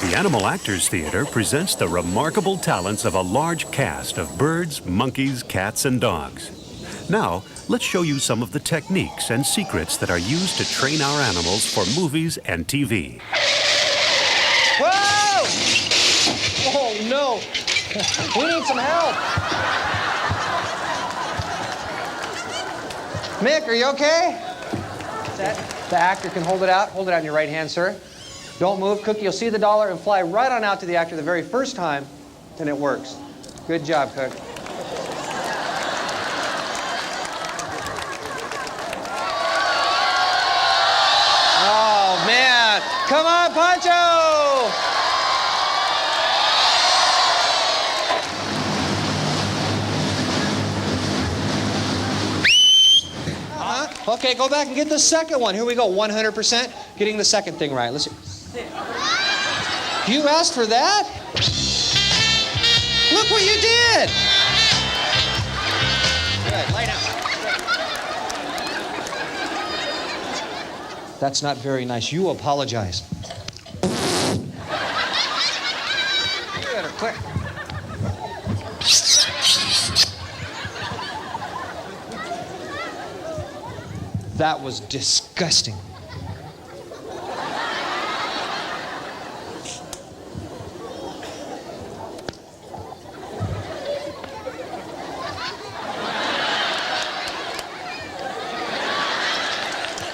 The Animal Actors Theater presents the remarkable talents of a large cast of birds, monkeys, cats, and dogs. Now, let's show you some of the techniques and secrets that are used to train our animals for movies and TV. Whoa! Oh, no. We need some help. Mick, are you okay? The actor can hold it out. Hold it out in your right hand, sir. Don't move. Cookie, you'll see the dollar and fly right on out to the actor the very first time, and it works. Good job, Cook. Oh, man. Come on, Pancho! Okay, go back and get the second one. Here we go, 100%. Getting the second thing right. Let's see. You asked for that? Look what you did! Good, lay down. That's not very nice. You apologize. You better quit. That was disgusting.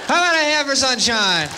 How about a hand for sunshine?